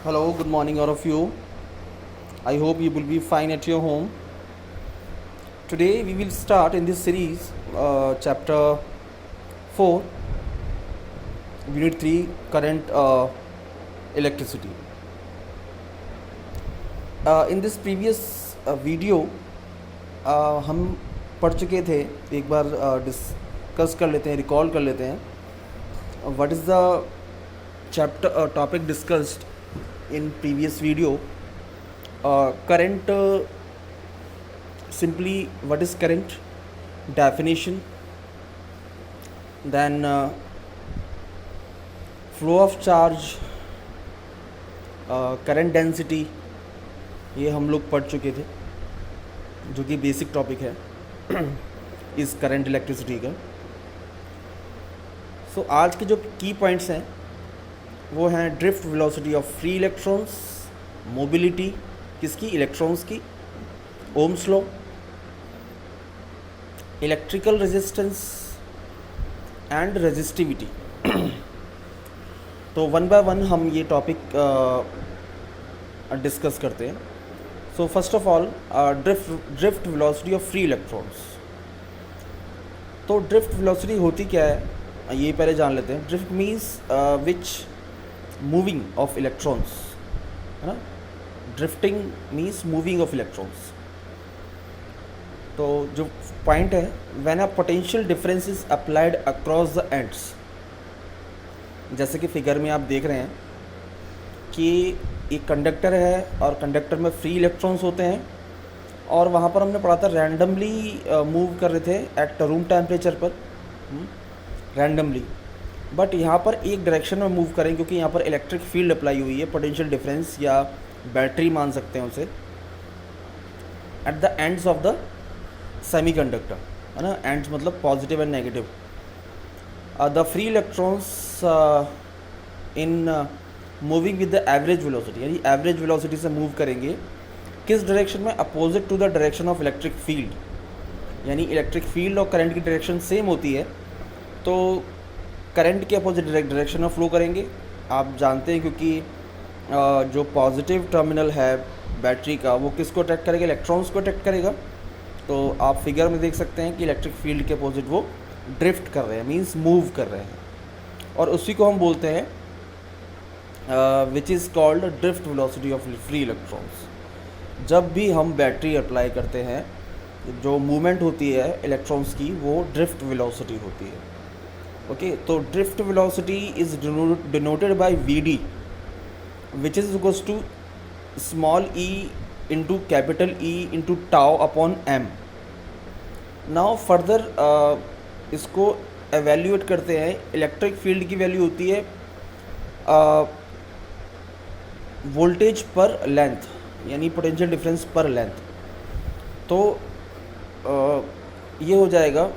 Hello, good morning, all of you. I hope you will be fine at your home. Today, we will start in this series, chapter 4, unit 3, current electricity. In this previous video, हम पढ़ चुके थे, एक बार discuss कर लेते हैं, recall कर लेते हैं. What is the chapter topic discussed in previous video? Current, simply what is current, definition, then flow of charge, current density, ये हम लोग पढ़ चुके थे, जो कि बेसिक टॉपिक है इस करंट इलेक्ट्रिसिटी का. सो आज के जो की पॉइंट्स हैं वो हैं drift velocity of free electrons, mobility किसकी, इलेक्ट्रॉन्स की, Ohm's law, electrical resistance and resistivity. तो वन बाय वन हम ये टॉपिक डिस्कस करते हैं. So first of all drift velocity of free electrons. तो ड्रिफ्ट वेलोसिटी होती क्या है ये पहले जान लेते हैं. Drift means which moving of electrons, है ना. Drifting means moving of electrons. तो जो पॉइंट है, when a potential difference is applied across the ends, जैसे कि फिगर में आप देख रहे हैं कि एक कंडक्टर है और कंडक्टर में फ्री इलेक्ट्रॉन्स होते हैं, और वहाँ पर हमने पढ़ा था रैंडमली मूव कर रहे थे एट रूम टेम्परेचर पर, रैंडमली. बट यहाँ पर एक डायरेक्शन में मूव करें क्योंकि यहाँ पर इलेक्ट्रिक फील्ड अप्लाई हुई है, पोटेंशियल डिफरेंस या बैटरी मान सकते हैं उसे, at the ends of the semiconductor, है ना. एंड्स मतलब positive and negative. The free electrons in moving with the average velocity, यानी एवरेज वेलोसिटी से मूव करेंगे किस डायरेक्शन में, opposite to the direction of electric field. यानी इलेक्ट्रिक फील्ड और करंट की डायरेक्शन सेम होती है, तो करंट के अपोजिट डायरेक्शन में फ्लो करेंगे. आप जानते हैं क्योंकि जो पॉजिटिव टर्मिनल है बैटरी का वो किसको अट्रैक्ट करेगा, इलेक्ट्रॉन्स को अट्रैक्ट करेगा. तो आप फिगर में देख सकते हैं कि इलेक्ट्रिक फील्ड के अपोजिट वो ड्रिफ्ट कर रहे हैं, मींस मूव कर रहे हैं, और उसी को हम बोलते हैं which is called drift velocity of free electrons. जब भी हम बैटरी अप्लाई करते हैं, जो मूवमेंट होती है इलेक्ट्रॉन्स की वो ड्रिफ्ट वेलोसिटी होती है. ओके, तो drift velocity is denoted by V which is equals to small e into capital E into tau upon m. Now further इसको एवेल्यूएट करते हैं. इलेक्ट्रिक फील्ड की वैल्यू होती है वोल्टेज पर लेंथ, यानी पोटेंशियल डिफरेंस पर लेंथ. तो ये हो जाएगा,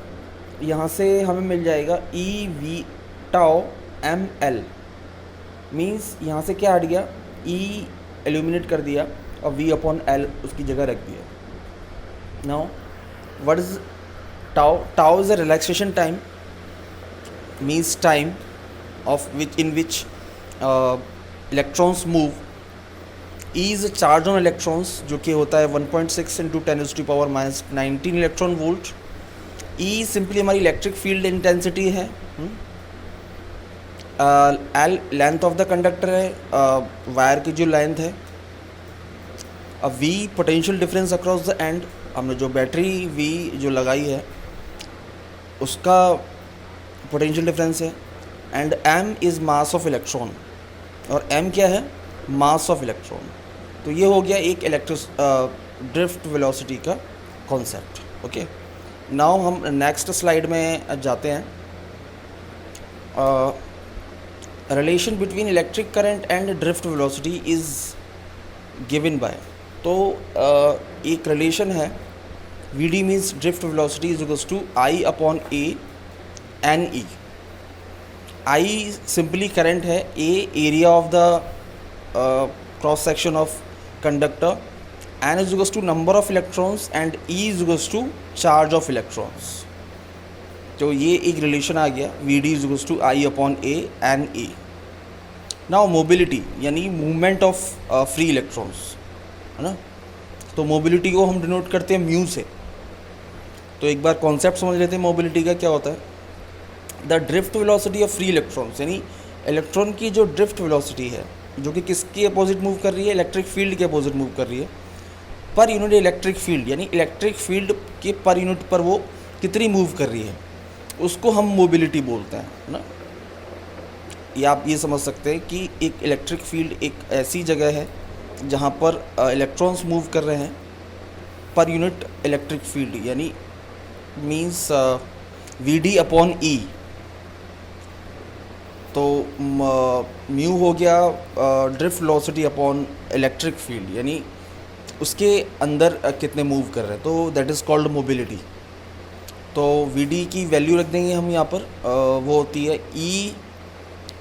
यहाँ से हमें मिल जाएगा E V tau M L. Means यहाँ से क्या हट गया, ई एल्यूमिनेट कर दिया और वी अपॉन एल उसकी जगह रख दिया. Now what is tau. Tau is a relaxation time, means time of which in which electrons move. E is charge on electrons, जो कि होता है 1.6 into 10⁻⁻19 electron volt. E simply हमारी इलेक्ट्रिक फील्ड इंटेंसिटी है. L length of the conductor है, wire की जो length है. अब V potential difference across the end, हमने जो बैटरी वी जो लगाई है उसका पोटेंशियल डिफरेंस है. And M is mass of electron, और एम क्या है, मास ऑफ इलेक्ट्रॉन. तो ये हो गया एक ड्रिफ्ट वेलोसिटी का कॉन्सेप्ट. ओके, नाउ हम नेक्स्ट स्लाइड में जाते हैं. Relation between electric current and drift velocity is given by. तो एक रिलेशन है, V D means drift velocity is equals to I upon A N E. I simply current है, A area of the cross section of conductor, N is equals to number of electrons and E is equals to charge of electrons. तो ये एक relation आ गया, V D is equals to I upon A N E. Now mobility यानी movement of free electrons, है ना। तो mobility को हम डिनोट करते हैं म्यू से। तो एक बार कॉन्सेप्ट समझ लेते हैं मोबिलिटी का क्या होता है। The drift velocity of free electrons, यानी इलेक्ट्रॉन की जो ड्रिफ्ट वेलोसिटी है, जो कि किसके अपोजिट मूव कर रही है, इलेक्ट्रिक फील्ड के अपोजिट मूव कर रही है, पर यूनिट इलेक्ट्रिक फील्ड, यानी इलेक्ट्रिक फील्ड के पर यूनिट पर वो कितनी मूव कर रही है, उसको हम मोबिलिटी बोलते हैं, है ना। या आप ये समझ सकते हैं कि एक इलेक्ट्रिक फील्ड एक ऐसी जगह है जहाँ पर इलेक्ट्रॉन्स मूव कर रहे हैं पर यूनिट इलेक्ट्रिक फील्ड, यानी means V D upon E. तो म्यू हो गया drift velocity upon electric field, यानी उसके अंदर कितने मूव कर रहे हैं, तो दैट इज़ कॉल्ड मोबिलिटी। तो वी डी की वैल्यू रख देंगे हम यहाँ पर, वो होती है E,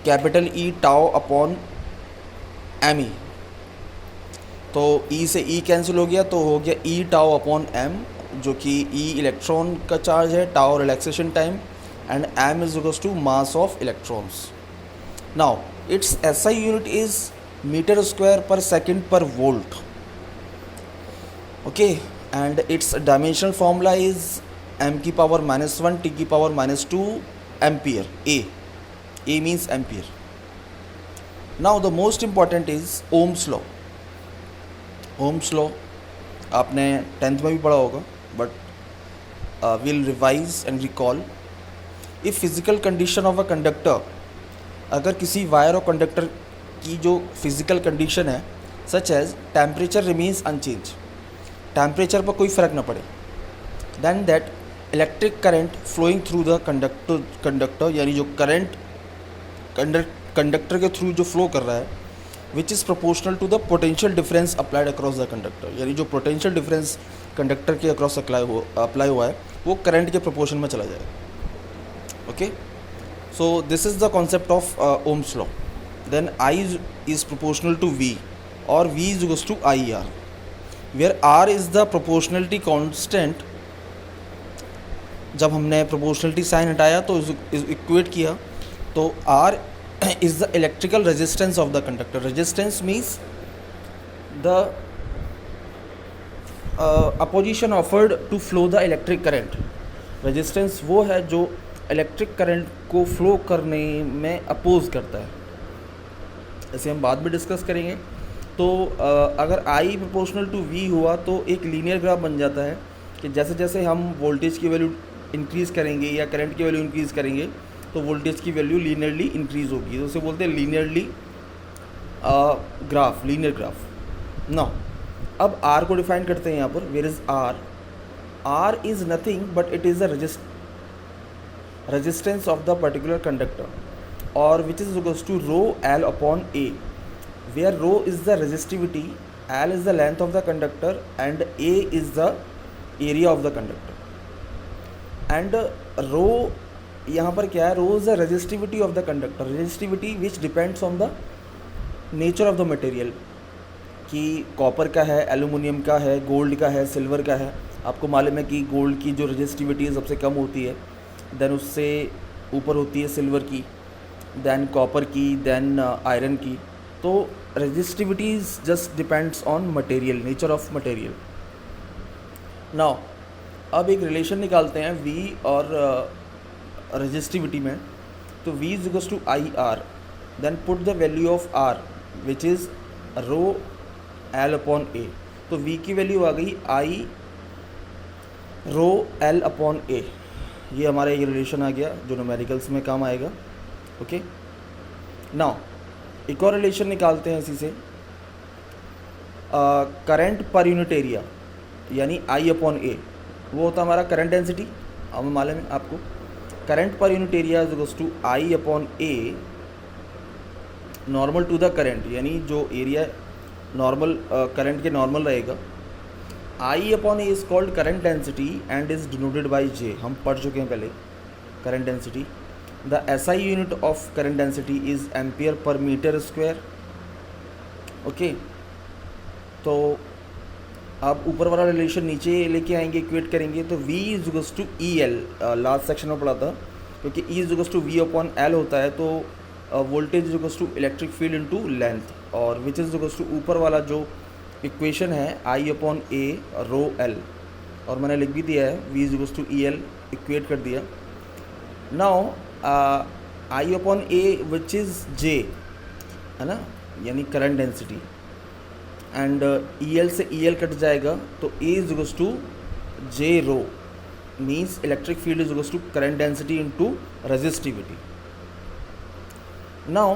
capital E tau upon M E. तो ई से ई कैंसिल हो गया, तो हो गया ई टाउ अपॉन एम, जो कि ई इलेक्ट्रॉन का चार्ज है, tau relaxation time, and M is equals to mass of electrons. Now its SI unit is metre square per second per volt, okay, and its dimensional formula is m की power -1 t की power -2 ampere. a means ampere. Now the most important is Ohm's law. Ohm's law आपने 10th में भी पढ़ा होगा, but we'll revise and recall. If physical condition of a conductor, अगर किसी wire और कंडक्टर की जो फिजिकल कंडीशन है, such as temperature remains unchange, temperature पर कोई फ़र्क ना पड़े, then that electric current flowing through the conductor, यानी जो करंट कंडक्टर के थ्रू जो फ्लो कर रहा है, which is proportional to the potential difference applied across the conductor, यानी जो पोटेंशियल डिफरेंस कंडक्टर के अक्रॉस अप्लाई हुआ है वो करंट के प्रोपोर्शन में चला जाएगा। Okay, so this is the concept of Ohm's law. Then I is proportional to V, or V is equals to IR, where R is the proportionality constant. जब हमने proportionality sign हटाया तो equate किया, तो R is the electrical resistance of the conductor. Resistance means the opposition offered to flow the electric current. Resistance वो है जो electric current को फ्लो करने में अपोज करता है, ऐसे हम बाद में डिस्कस करेंगे। तो अगर I प्रोपोर्शनल टू V हुआ तो एक लीनियर ग्राफ बन जाता है कि जैसे जैसे हम वोल्टेज की वैल्यू इंक्रीज़ करेंगे या करंट की वैल्यू इंक्रीज़ करेंगे तो वोल्टेज की वैल्यू लीनियरली इंक्रीज़ होगी, तो उसे बोलते हैं linearly graph, linear graph. Now अब R को डिफाइन करते हैं यहाँ पर, where is R? R is nothing but it is the resistance of the particular conductor, or which is equals to rho L upon A, where rho is the resistivity, L is the length of the conductor, and A is the area of the conductor. And rho यहाँ पर क्या है? Rho is the resistivity of the conductor, resistivity which depends on the nature of the material, कि copper का है, aluminium का है, gold का है, सिल्वर का है। आपको मालूम है कि गोल्ड की जो रेजिस्टिविटी सबसे कम होती है, देन उससे ऊपर होती है सिल्वर की, देन कॉपर की, देन आयरन की। तो resistivity just depends on material, nature of material. Now अब एक रिलेशन निकालते हैं V और रेजिस्टिविटी में। तो V is equals to IR, then put the value of R which is rho L upon A। तो V की वैल्यू आ गई I rho L upon A। ये हमारा ये रिलेशन आ गया जो न्यूमेरिकल्स में काम आएगा। ओके, नाउ एक और रिलेशन निकालते हैं इसी से, करंट पर यूनिट एरिया, यानी I अपॉन A, वो होता है हमारा करंट डेंसिटी। अब मालूम है आपको, current per unit area is equals to I upon A normal to the current, यानी जो एरिया नॉर्मल करंट के नॉर्मल रहेगा। I upon A is called current density and is denoted by J। हम पढ़ चुके हैं पहले current density. The SI unit of current density is ampere per metre square. Okay, तो आप ऊपर वाला रिलेशन नीचे लेके आएंगे, इक्वेट करेंगे, तो V is equals to EL, last section में पढ़ा था, क्योंकि E is equals to V upon L होता है। तो voltage is equals to electric field into length, और विच इज इक्वल्स टू ऊपर वाला जो इक्वेशन है आई अपॉन ए रो एल, और मैंने लिख भी दिया है V is equals to E L, equate कर दिया. Now I upon A which is J, है ना, यानी current density, and E L से ई एल कट जाएगा तो A is equals to J rho, means electric field is equals to current density into resistivity. Now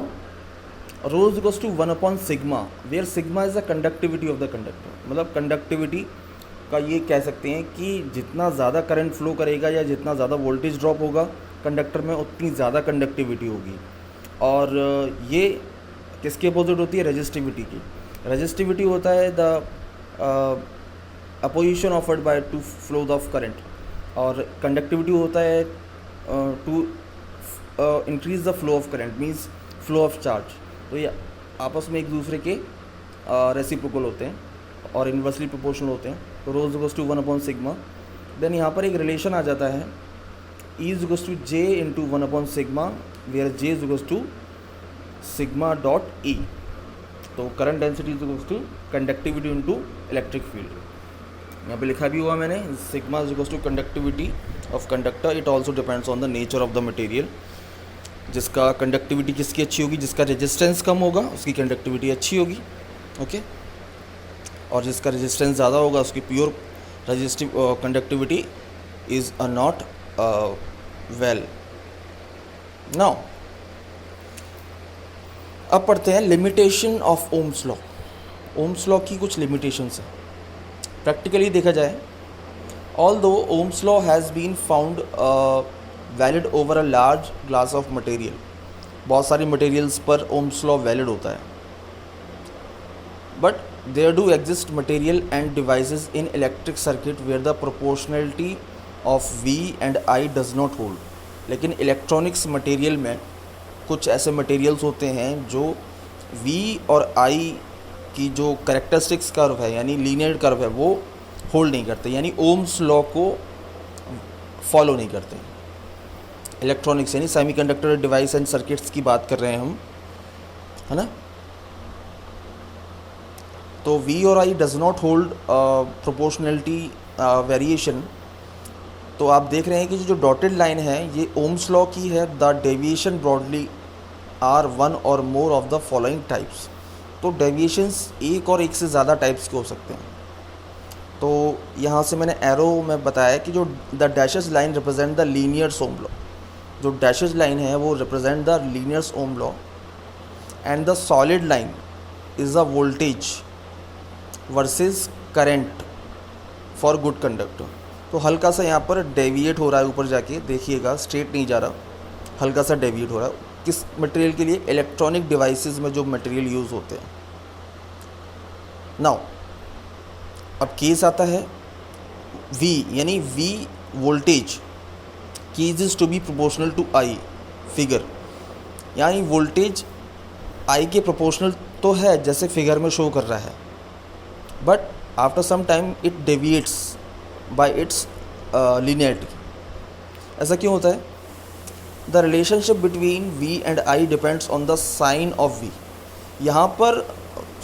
rho is equals to 1 upon sigma, where sigma is the conductivity of the conductor. मतलब conductivity का ये कह सकते हैं कि जितना ज़्यादा current flow करेगा या जितना ज़्यादा वोल्टेज ड्रॉप होगा कंडक्टर में, उतनी ज़्यादा कंडक्टिविटी होगी. और ये किसके अपोजिट होती है? रेजिस्टिविटी की. रेजिस्टिविटी होता है the opposition offered by to flow of current, और कंडक्टिविटी होता है to increase the flow of current, means flow of charge. तो ये आपस में एक दूसरे के रेसिप्रोकल होते हैं और इन्वर्सली प्रोपोर्शनल होते हैं. तो rho is equals to 1 upon sigma. Then यहाँ पर एक रिलेशन आ जाता है E is equals to J into 1 upon sigma, where J is equals to sigma dot E. तो current density is equals to conductivity into electric field. यहाँ पे लिखा भी हुआ मैंने, sigma is equals to conductivity of conductor. It also depends on the nature of the material. जिसका conductivity किसकी अच्छी होगी? जिसका रेजिस्टेंस कम होगा उसकी कंडक्टिविटी अच्छी होगी. ओके. और जिसका रेजिस्टेंस ज़्यादा होगा उसकी pure resistive conductivity is not well. Now अब पढ़ते हैं limitation of Ohm's law. Ohm's law की कुछ लिमिटेशंस हैं. प्रैक्टिकली देखा जाए, although Ohm's law has been found valid over a large class of material, बहुत सारी मटेरियल्स पर ओम्स लॉ वैलिड होता है, but there do exist material and devices in electric circuit where the proportionality of V and I does not hold. लेकिन electronics material में कुछ ऐसे materials होते हैं जो V और I की जो करेक्टरिस्टिक्स कर्व है यानी लीनियर कर्व है वो होल्ड नहीं करते, यानी ओम्स लॉ को फॉलो नहीं करते. इलेक्ट्रॉनिक्स यानी सेमीकंडक्टर डिवाइस एंड सर्किट्स की बात कर रहे हैं हम, है ना. तो V और I does not hold proportionality variation. तो आप देख रहे हैं कि जो डॉटेड लाइन है ये ओम्स लॉ की है. द डेविएशन ब्रॉडली आर 1 और more of the following types. तो डेविएशंस एक और एक से ज़्यादा टाइप्स के हो सकते हैं. तो यहाँ से मैंने एरो में बताया कि जो the dashes line represent the linears Ohm law. जो डैशेज लाइन है वो represent the linears Ohm law, and the solid line is the voltage versus current for good conductor. तो हल्का सा यहाँ पर डेविएट हो रहा है ऊपर जाके, देखिएगा स्ट्रेट नहीं जा रहा, हल्का सा डेविएट हो रहा है. किस मटेरियल के लिए? इलेक्ट्रॉनिक डिवाइसेस में जो मटेरियल यूज़ होते हैं. नाउ अब केस आता है V, यानी V voltage case is to be proportional to I figure, यानी वोल्टेज I के प्रोपोर्शनल तो है जैसे फिगर में शो कर रहा है, but after some time it deviates by its linearity. ऐसा क्यों होता है? The relationship between V and I depends on the sign of V. यहाँ पर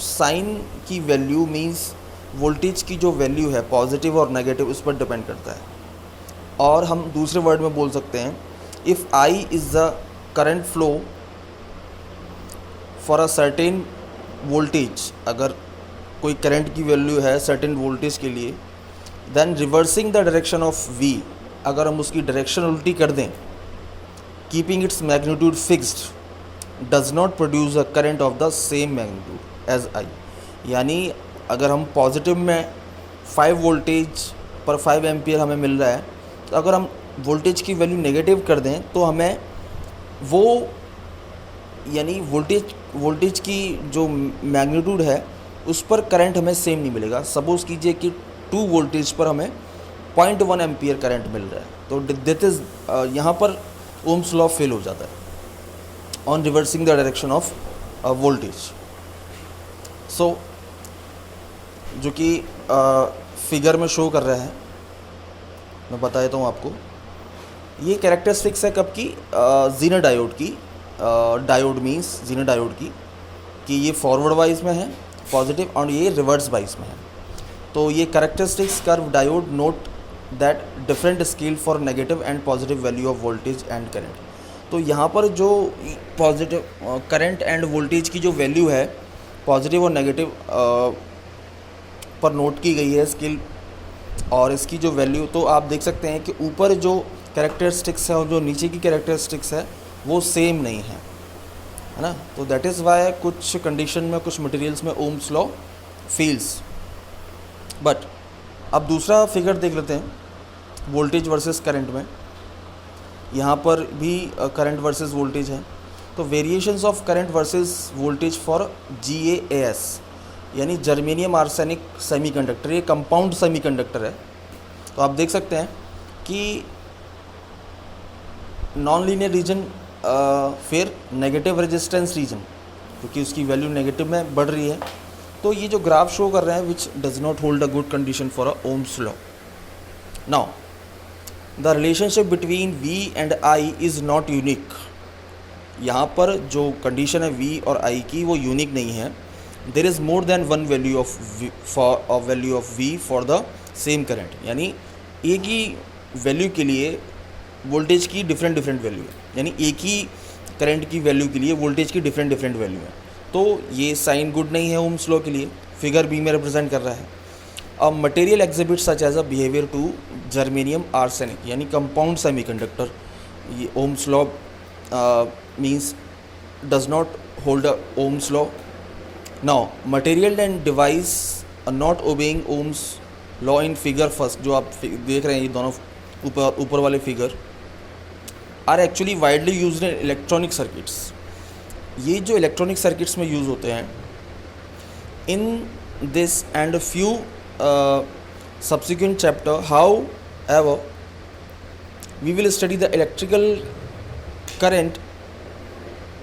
साइन की वैल्यू मीन्स वोल्टेज की जो वैल्यू है पॉजिटिव और नेगेटिव उस पर डिपेंड करता है. और हम दूसरे वर्ड में बोल सकते हैं, if I is the current flow for a certain voltage, अगर कोई करंट की वैल्यू है सर्टेन वोल्टेज के लिए, then reversing the direction of V, अगर हम उसकी डायरेक्शन उल्टी कर दें, keeping its magnitude fixed does not produce a current of the same magnitude as I. यानी अगर हम पॉजिटिव में 5 वोल्टेज पर 5 एम्पियर हमें मिल रहा है, तो अगर हम वोल्टेज की वैल्यू नेगेटिव कर दें तो हमें वो यानी वोल्टेज की जो मैग्नीट्यूड है उस पर करंट हमें सेम नहीं मिलेगा. सपोज़ कीजिए कि 2 वोल्टेज पर हमें 0.1 एम्पियर करंट मिल रहा है, तो दैट इज़ यहाँ पर ओम्स लॉ फेल हो जाता है on reversing the direction of voltage. So जो कि फिगर में शो कर रहा है, मैं बता देता हूँ आपको. ये कैरेक्टरिस्टिक्स है कब की? ज़ीनर डायोड की. डायोड मीन्स जीनो डायोड की, कि ये फॉरवर्ड वाइज में है पॉजिटिव और ये रिवर्स वाइज में है। तो ये characteristics curve diode note that different scale for negative and positive value of voltage and current. तो यहाँ पर जो पॉजिटिव करंट एंड वोल्टेज की जो वैल्यू है पॉजिटिव और नेगेटिव पर नोट की गई है स्केल, और इसकी जो वैल्यू तो आप देख सकते हैं कि ऊपर जो कैरेक्टरिस्टिक्स है और जो नीचे की कैरेक्टरिस्टिक्स है वो सेम नहीं है ना। तो दैट इज़ वाई कुछ कंडीशन में कुछ मटेरियल्स में ओम्स लॉ फेल्स। बट अब दूसरा फिगर देख लेते हैं वोल्टेज वर्सेस करंट में। यहाँ पर भी करंट वर्सेस वोल्टेज है। तो variations of current versus voltage for GaAs यानी जर्मेनियम आर्सेनिक सेमीकंडक्टर, ये कंपाउंड सेमीकंडक्टर है। तो आप देख सकते हैं कि नॉन लीनियर रीजन फिर नेगेटिव रेजिस्टेंस रीजन, क्योंकि उसकी वैल्यू नेगेटिव में बढ़ रही है। तो ये जो ग्राफ शो कर रहे हैं which does not hold a good condition for a Ohm's law. Now the relationship between V and I is not unique. यहाँ पर जो कंडीशन है V और I की वो यूनिक नहीं है। There is more than one value of V for the same current, यानी एक ही वैल्यू के लिए वोल्टेज की डिफरेंट वैल्यू है, यानी एक ही करंट की वैल्यू के लिए वोल्टेज की डिफरेंट वैल्यू है। तो ये साइन गुड नहीं है ओम्स लॉ के लिए, फिगर बी में रिप्रेजेंट कर रहा है। A material exhibit such as a behaviour to germanium arsenic यानी कंपाउंड सेमीकंडक्टर, ये Ohm's law means does not hold a Ohm's law. Now material and device not obeying Ohm's law in figure first, जो आप देख रहे हैं ये दोनों ऊपर वाले figure, are actually widely used in electronic circuits. ये जो इलेक्ट्रॉनिक सर्किट्स में यूज़ होते हैं, in this and few subsequent chapter, however we will study the electrical current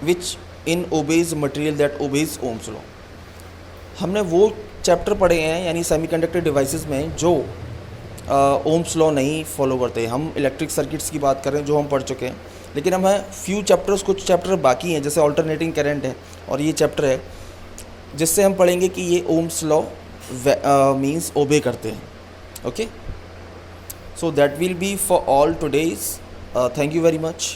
which in obeys material that obeys Ohm's law। हमने वो chapter पढ़े हैं यानी सेमीकंडक्टर डिवाइसेस में जो ओम्स लॉ नहीं फॉलो करते। हम इलेक्ट्रिक सर्किट्स की बात कर रहे हैं जो हम पढ़ चुके हैं, लेकिन हमें फ्यू चैप्टर्स, कुछ चैप्टर बाकी हैं जैसे ऑल्टरनेटिंग करंट है और ये चैप्टर है जिससे हम पढ़ेंगे कि ये ओम्स लॉ मीन्स ओबे करते हैं। Okay, so that will be for all today's. Thank you very much.